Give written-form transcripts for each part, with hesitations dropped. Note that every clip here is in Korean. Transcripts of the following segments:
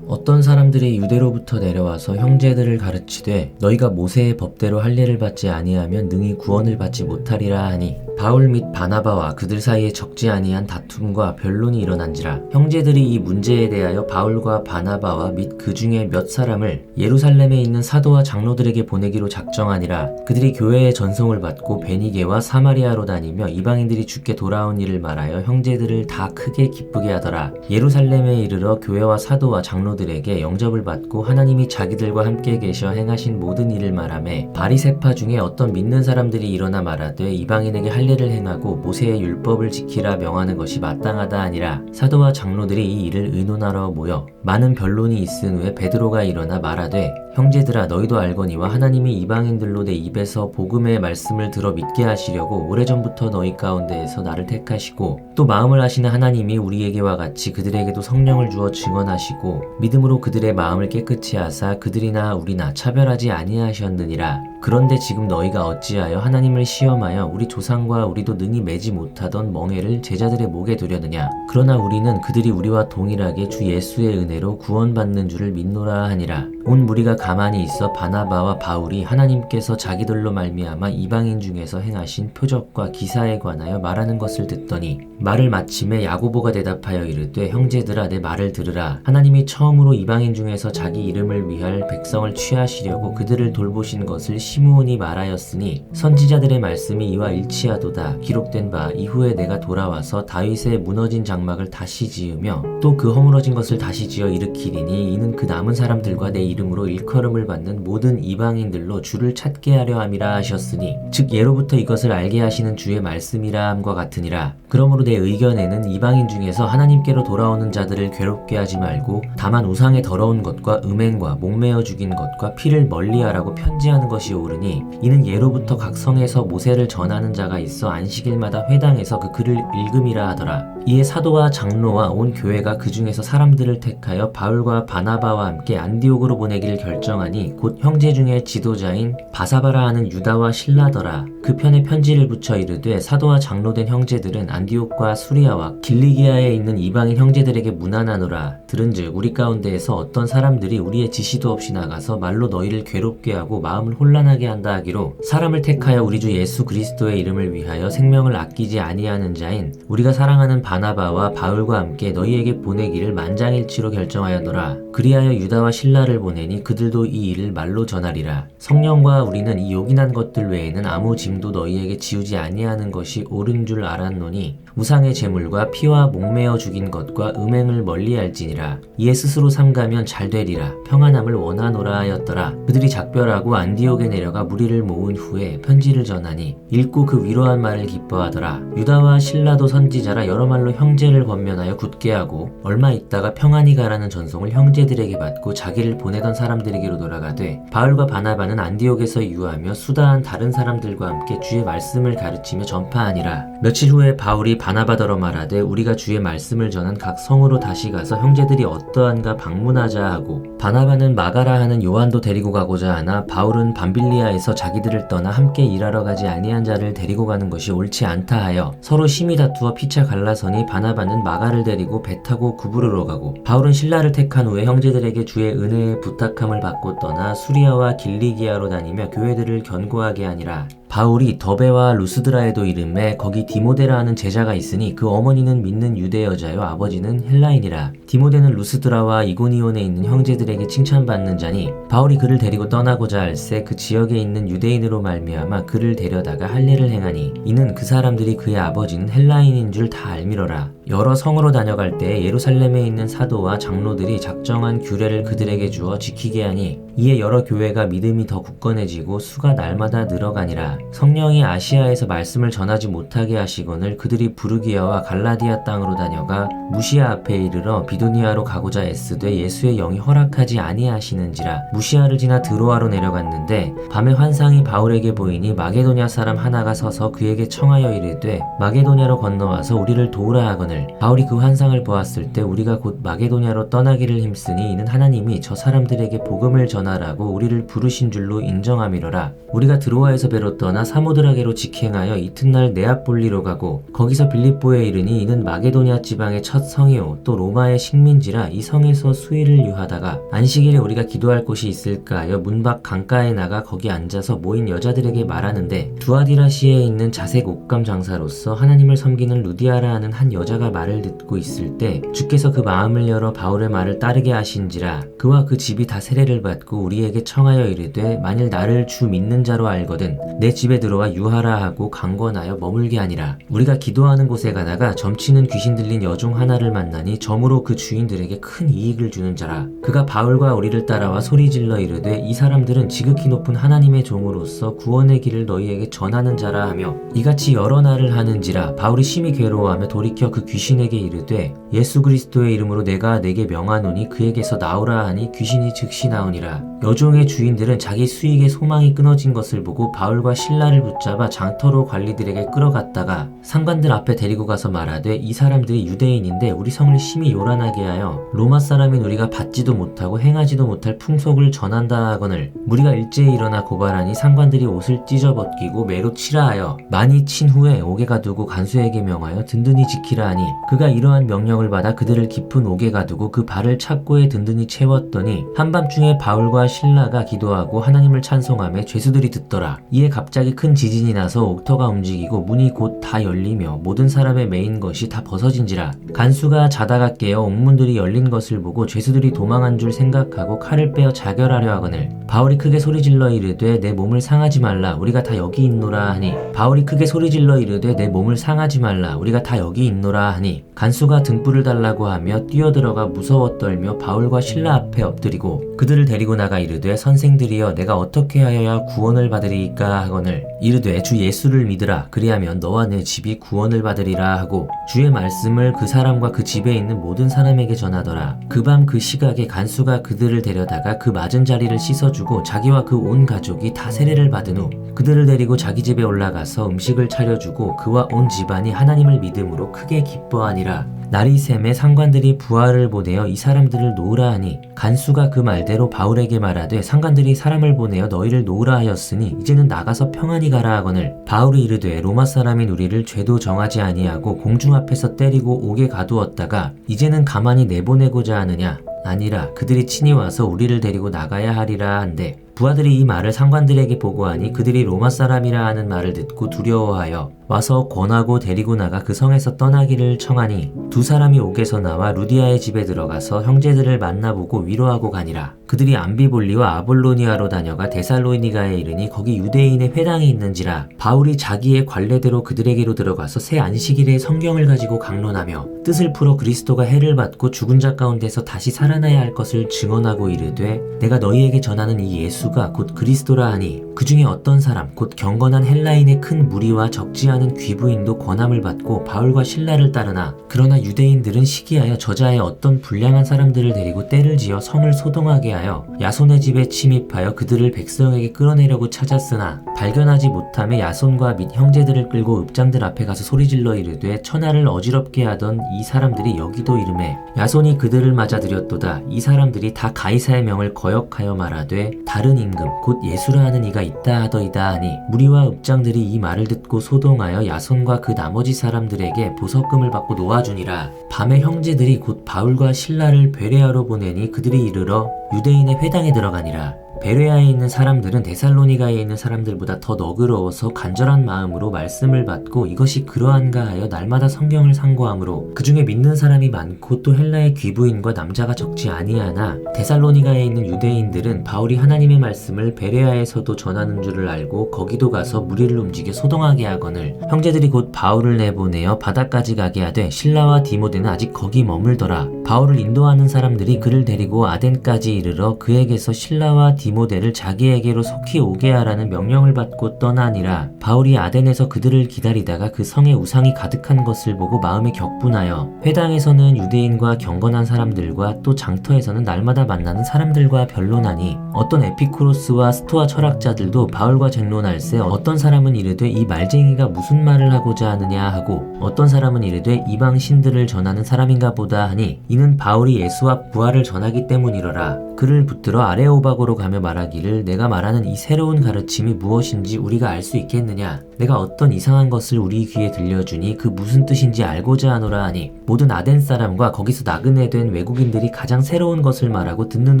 어떤 사람들이 유대로부터 내려와서 형제들을 가르치되 너희가 모세의 법대로 할례를 받지 아니하면 능히 구원을 받지 못하리라 하니, 바울 및 바나바와 그들 사이에 적지 아니한 다툼과 변론이 일어난지라. 형제들이 이 문제에 대하여 바울과 바나바와 및 그 중에 몇 사람을 예루살렘에 있는 사도와 장로들에게 보내기로 작정하니라. 그들이 교회의 전송을 받고 베니게와 사마리아로 다니며 이방인들이 주께 돌아온 일을 말하여 형제들을 다 크게 기쁘게 하더라. 예루살렘에 이르러 교회와 사도와 장로들에게 영접을 받고 하나님이 자기들과 함께 계셔 행하신 모든 일을 말하며, 바리새파 중에 어떤 믿는 사람들이 일어나 말하되 이방인에게 할례를 행하고 모세의 율법을 지키라 명하는 것이 마땅하다 하니라. 사도와 장로들이 이 일을 의논하러 모여 많은 변론이 있은 후에 베드로가 일어나 말하되, 형제들아, 너희도 알거니와 하나님이 이방인들로 내 입에서 복음의 말씀을 들어 믿게 하시려고 오래전부터 너희 가운데에서 나를 택하시고, 또 마음을 하시는 하나님이 우리에게와 같이 그들에게도 성령을 주어 증언하시고 믿음으로 그들의 마음을 깨끗이 하사 그들이나 우리나 차별하지 아니하셨느니라. 그런데 지금 너희가 어찌하여 하나님을 시험하여 우리 조상과 우리도 능히 매지 못하던 멍에를 제자들의 목에 두려느냐. 그러나 우리는 그들이 우리와 동일하게 주 예수의 은혜로 구원받는 줄을 믿노라 하니라. 온 무리가 가만히 있어 바나바와 바울이 하나님께서 자기들로 말미암아 이방인 중에서 행하신 표적과 기사에 관하여 말하는 것을 듣더니, 말을 마침에 야고보가 대답하여 이르되, 형제들아, 내 말을 들으라. 하나님이 처음으로 이방인 중에서 자기 이름을 위할 백성을 취하시려고 그들을 돌보신 것을 시므온이 말하였으니, 선지자들의 말씀이 이와 일치하도다. 기록된 바 이후에 내가 돌아와서 다윗의 무너진 장막을 다시 지으며 또 그 허물어진 것을 다시 지어 일으키리니, 이는 그 남은 사람들과 내 이름으로 일컬음을 받는 모든 이방인들로 주를 찾게 하려 함이라 하셨으니, 즉 예로부터 이것을 알게 하시는 주의 말씀이라 함과 같으니라. 그러므로 내 의견에는 이방인 중에서 하나님께로 돌아오는 자들을 괴롭게 하지 말고 다만 우상의 더러운 것과 음행과 목매어 죽인 것과 피를 멀리하라고 편지하는 것이 옳으니, 이는 예로부터 각 성에서 모세를 전하는 자가 있어 안식일마다 회당에서 그 글을 읽음이라 하더라. 이에 사도와 장로와 온 교회가 그 중에서 사람들을 택하여 바울과 바나바와 함께 안디옥으로 보내기를 결정하니, 곧 형제 중에 지도자인 바사바라 하는 유다와 실라더라. 그 편에 편지를 붙여 이르되, 사도와 장로된 형제들은 안디옥과 수리아와 길리기아에 있는 이방인 형제들에게 문안하노라. 들은즉 우리 가운데에서 어떤 사람들이 우리의 지시도 없이 나가서 말로 너희를 괴롭게 하고 마음을 혼란하게 한다 하기로, 사람을 택하여 우리 주 예수 그리스도의 이름을 위하여 생명을 아끼지 아니하는 자인 우리가 사랑하는 바나바와 바울과 함께 너희에게 보내기를 만장일치로 결정하였노라. 그리하여 유다와 실라를 보내니 그들도 이 일을 말로 전하리라. 성령과 우리는 이 요긴한 것들 외에는 아무 짐도 너희에게 지우지 아니하는 것이 옳은 줄 알았노니, 우상의 제물과 피와 목매어 죽인 것과 음행을 멀리할지니라. 이에 스스로 삼가면 잘 되리라. 평안함을 원하노라 하였더라. 그들이 작별하고 안디옥에 내려가 무리를 모은 후에 편지를 전하니, 읽고 그 위로한 말을 기뻐하더라. 유다와 실라도 선지자라 여러 말로 형제를 권면하여 굳게 하고, 얼마 있다가 평안히 가라는 전송을 형제들에게 받고 자기를 보내던 사람들에게로 돌아가되, 바울과 바나바는 안디옥에서 유하며 수다한 다른 사람들과 함께 주의 말씀을 가르치며 전파하니라. 며칠 후에 바울이 바나바더러 말하되, 우리가 주의 말씀을 전한 각 성으로 다시 가서 형제들이 어떠한가 방문하자 하고, 바나바는 마가라 하는 요한도 데리고 가고자 하나, 바울은 밤빌리아에서 자기들을 떠나 함께 일하러 가지 아니한 자를 데리고 가는 것이 옳지 않다 하여 서로 심히 다투어 피차 갈라서니, 바나바는 마가를 데리고 배 타고 구브르로 가고, 바울은 실라를 택한 후에 형제들에게 주의 은혜의 부탁함을 받고 떠나 수리아와 길리기아로 다니며 교회들을 견고하게 하니라. 바울이 더베와 루스드라에도 이름에 거기 디모데라 하는 제자가 있으니, 그 어머니는 믿는 유대 여자요 아버지는 헬라인이라. 디모데는 루스드라와 이고니온에 있는 형제들에게 칭찬받는 자니, 바울이 그를 데리고 떠나고자 할새 그 지역에 있는 유대인으로 말미암아 그를 데려다가 할례를 행하니, 이는 그 사람들이 그의 아버지는 헬라인인 줄 다 알미러라. 여러 성으로 다녀갈 때 예루살렘에 있는 사도와 장로들이 작정한 규례를 그들에게 주어 지키게 하니, 이에 여러 교회가 믿음이 더 굳건해지고 수가 날마다 늘어가니라. 성령이 아시아에서 말씀을 전하지 못하게 하시거늘 그들이 부르기아와 갈라디아 땅으로 다녀가 무시아 앞에 이르러 비도니아로 가고자 애쓰되 예수의 영이 허락하지 아니하시는지라. 무시아를 지나 드로아로 내려갔는데, 밤에 환상이 바울에게 보이니 마게도냐 사람 하나가 서서 그에게 청하여 이르되, 마게도냐로 건너와서 우리를 도우라 하거늘 하거늘 바울이 그 환상을 보았을 때 우리가 곧 마게도냐로 떠나기를 힘쓰니 이는 하나님이 저 사람들에게 복음을 전하라고 우리를 부르신 줄로 인정함이로라. 우리가 드로아에서 배로 떠나 사모드라게로 직행하여 이튿날 네아폴리로 가고 거기서 빌립보에 이르니 이는 마게도냐 지방의 첫 성이요 또 로마의 식민지라. 이 성에서 수일을 유하다가 안식일에 우리가 기도할 곳이 있을까 하여 문 밖 강가에 나가 거기 앉아서 모인 여자들에게 말하는데 두아디라시에 있는 자색 옷감 장사로서 하나님을 섬기는 루디아라 하는 한 여자가 말을 듣고 있을 때 주께서 그 마음을 열어 바울의 말을 따르게 하신지라. 그와 그 집이 다 세례를 받고 우리에게 청하여 이르되 만일 나를 주 믿는 자로 알거든 내 집에 들어와 유하라 하고 강권하여 머물게 하니라. 우리가 기도하는 곳에 가다가 점치는 귀신 들린 여종 하나를 만나니 점으로 그 주인들에게 큰 이익을 주는 자라. 그가 바울과 우리를 따라와 소리질러 이르되 이 사람들은 지극히 높은 하나님의 종으로서 구원의 길을 너희에게 전하는 자라 하며 이같이 여러 날을 하는지라. 바울이 심히 괴로워하며 돌이켜 그 귀신에게 이르되 예수 그리스도의 이름으로 내가 내게 명하노니 그에게서 나오라 하니 귀신이 즉시 나오니라. 여종의 주인들은 자기 수익의 소망이 끊어진 것을 보고 바울과 실라를 붙잡아 장터로 관리들에게 끌어갔다가 상관들 앞에 데리고 가서 말하되 이 사람들이 유대인인데 우리 성을 심히 요란하게 하여 로마 사람인 우리가 받지도 못하고 행하지도 못할 풍속을 전한다 하거늘 무리가 일제히 일어나 고발하니 상관들이 옷을 찢어 벗기고 매로 치라 하여 많이 친 후에 옥에 가두고 간수에게 명하여 든든히 지키라 하니 그가 이러한 명령을 받아 그들을 깊은 옥에 가두고 그 발을 착고에 든든히 채웠더니 한밤중에 바울과 신라가 기도하고 하나님을 찬송하며 죄수들이 듣더라. 이에 갑자기 큰 지진이 나서 옥터가 움직이고 문이 곧 다 열리며 모든 사람의 매인 것이 다 벗어진지라. 간수가 자다가 깨어 옥문들이 열린 것을 보고 죄수들이 도망한 줄 생각하고 칼을 빼어 자결하려 하거늘 바울이 크게 소리질러 이르되 내 몸을 상하지 말라 우리가 다 여기 있노라 하니 바울이 크게 소리질러 이르되 내 몸을 상하지 말라 우리가 다 여기 있노라 하니 간수가 등불을 달라고 하며 뛰어들어가 무서워 떨며 바울과 신라 앞에 엎드리고 그들을 데리고 나가 이르되 선생들이여 내가 어떻게 하여야 구원을 받으리이까 하거늘 이르되 주 예수를 믿으라 그리하면 너와 내 집이 구원을 받으리라 하고 주의 말씀을 그 사람과 그 집에 있는 모든 사람에게 전하더라. 그 밤 그 시각에 간수가 그들을 데려다가 그 맞은 자리를 씻어주고 자기와 그 온 가족이 다 세례를 받은 후 그들을 데리고 자기 집에 올라가서 음식을 차려주고 그와 온 집안이 하나님을 믿음으로 크게 기뻐하니라. 날이 샘에 상관들이 부하를 보내어 이 사람들을 놓으라 하니 간수가 그 말대로 바울에게 말하되 상관들이 사람을 보내어 너희를 놓으라 하였으니 이제는 나가서 평안히 가라 하거늘 바울이 이르되 로마 사람인 우리를 죄도 정하지 아니하고 공중 앞에서 때리고 옥에 가두었다가 이제는 가만히 내보내고자 하느냐 아니라 그들이 친히 와서 우리를 데리고 나가야 하리라 한데 부하들이 이 말을 상관들에게 보고하니 그들이 로마 사람이라 하는 말을 듣고 두려워하여 와서 권하고 데리고 나가 그 성에서 떠나기를 청하니 두 사람이 옥에서 나와 루디아의 집에 들어가서 형제들을 만나보고 위로하고 가니라. 그들이 암비볼리와 아볼로니아로 다녀가 데살로니가에 이르니 거기 유대인의 회당이 있는지라. 바울이 자기의 관례대로 그들에게로 들어가서 새 안식일에 성경을 가지고 강론하며 뜻을 풀어 그리스도가 해를 받고 죽은 자 가운데서 다시 살아나야 할 것을 증언하고 이르되 내가 너희에게 전하는 이 예수가 곧 그리스도라 하니 그 중에 어떤 사람 곧 경건한 헬라인의 큰 무리와 적지 않은 귀부인도 권함을 받고 바울과 신라를 따르나 그러나 유대인들은 시기하여 저자의 어떤 불량한 사람들을 데리고 떼를 지어 성을 소동하게 하여 야손의 집에 침입하여 그들을 백성에게 끌어내려고 찾았으나 발견하지 못함에 야손과 및 형제들을 끌고 읍장들 앞에 가서 소리질러 이르되 천하를 어지럽게 하던 이 사람들이 여기도 이르매 야손이 그들을 맞아들였도다. 이 사람들이 다 가이사의 명을 거역하여 말하되 다른 임금 곧 예수라 하는 이가 있다 하더이다 하니 무리와 읍장들이 이 말을 듣고 소동하여 야손과 그 나머지 사람들에게 보석금을 받고 놓아주니라. 밤에 형제들이 곧 바울과 신라를 베레아로 보내니 그들이 이르러 유대인의 회당에 들어가니라. 베레아에 있는 사람들은 데살로니가에 있는 사람들보다 더 너그러워서 간절한 마음으로 말씀을 받고 이것이 그러한가 하여 날마다 성경을 상고하므로 그 중에 믿는 사람이 많고 또 헬라의 귀부인과 남자가 적지 아니하나 데살로니가에 있는 유대인들은 바울이 하나님의 말씀을 베레아에서도 전하는 줄을 알고 거기도 가서 무리를 움직여 소동하게 하거늘 형제들이 곧 바울을 내보내어 바다까지 가게 하되 신라와 디모데는 아직 거기 머물더라. 바울을 인도하는 사람들이 그를 데리고 아덴까지 이르러 그에게서 실라와 디모데를 자기에게로 속히 오게 하라는 명령을 받고 떠나니라. 바울이 아덴에서 그들을 기다리다가 그 성에 우상이 가득한 것을 보고 마음에 격분하여 회당에서는 유대인과 경건한 사람들과 또 장터에서는 날마다 만나는 사람들과 변론하니 어떤 에피쿠로스와 스토아 철학자들도 바울과 쟁론할세 어떤 사람은 이르되 이 말쟁이가 무슨 말을 하고자 하느냐 하고 어떤 사람은 이르되 이방 신들을 전하는 사람인가 보다 하니 이는 바울이 예수와 부활을 전하기 때문이로라. 그를 붙들어 아레오바고로 가며 말하기를 내가 말하는 이 새로운 가르침이 무엇인지 우리가 알 수 있겠느냐. 내가 어떤 이상한 것을 우리 귀에 들려주니 그 무슨 뜻인지 알고자 하노라 하니 모든 아덴 사람과 거기서 나그네 된 외국인들이 가장 새로운 것을 말하고 듣는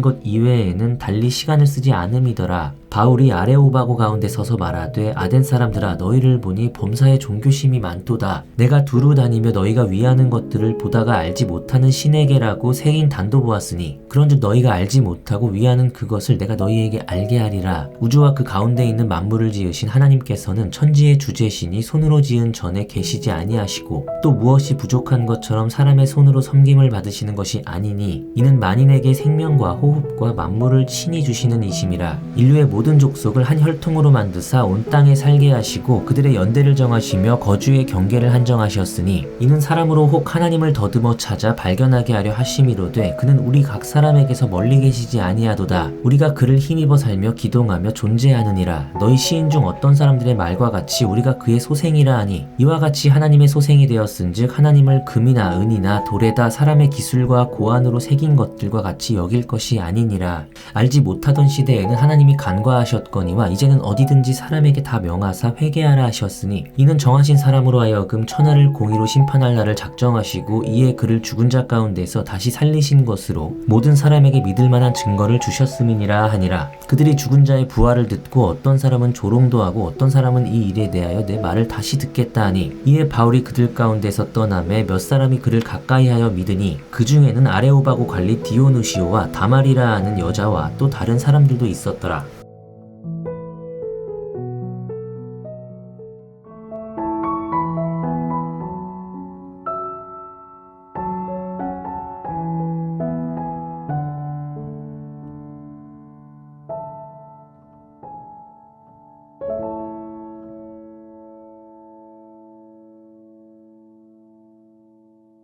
것 이외에는 달리 시간을 쓰지 않음이더라. 바울이 아레오바고 가운데 서서 말하되 아덴 사람들아 너희를 보니 범사에 종교심이 많도다. 내가 두루 다니며 너희가 위하는 것들을 보다가 알지 못하는 신에게라고 새긴 단도 보았으니 그런즉 너희가 알지 못하고 위하는 그것을 내가 너희에게 알게 하리라. 우주와 그 가운데 있는 만물을 지으신 하나님께서는 천지의 주제시니 손으로 지은 전에 계시지 아니하시고 또 무엇이 부족한 것처럼 사람의 손으로 섬김을 받으시는 것이 아니니 이는 만인에게 생명과 호흡과 만물을 친히 주시는 이심이라. 인류의 모든 족속을 한 혈통으로 만드사 온 땅에 살게 하시고 그들의 연대를 정하시며 거주의 경계를 한정하셨으니 이는 사람으로 혹 하나님을 더듬어 찾아 발견하게 하려 하심이로되 그는 우리 각 사람에게서 멀리 계시지 아니하도다. 우리가 그를 힘입어 살며 기동하며 존재하느니라. 너희 시인 중 어떤 사람들의 말과 같이 우리가 그의 소생이라 하니 이와 같이 하나님의 소생이 되었은즉 하나님을 금이나 은이나 돌에다 사람의 기술과 고안으로 새긴 것들과 같이 여길 것이 아니니라. 알지 못하던 시대에는 하나님이 간과하셨거니와 이제는 어디든지 사람에게 다 명하사 회개하라 하셨으니 이는 정하신 사람으로 하여금 천하를 공의로 심판할 날을 작정하시고 이에 그를 죽은 자 가운데서 다시 살리신 것으로 모든 사람에게 믿을 만한 증거를 주셨음이니라 하니라. 그들이 죽은 자의 부활을 듣고 어떤 사람은 조롱도 하고 어떤 사람은 이 일에 대하여 내 말을 다시 듣겠다 하니 이에 바울이 그들 가운데서 떠나매 몇 사람이 그를 가까이하여 믿으니 그 중에는 아레오바고 관리 디오누시오와 다말이라 하는 여자와 또 다른 사람들도 있었더라.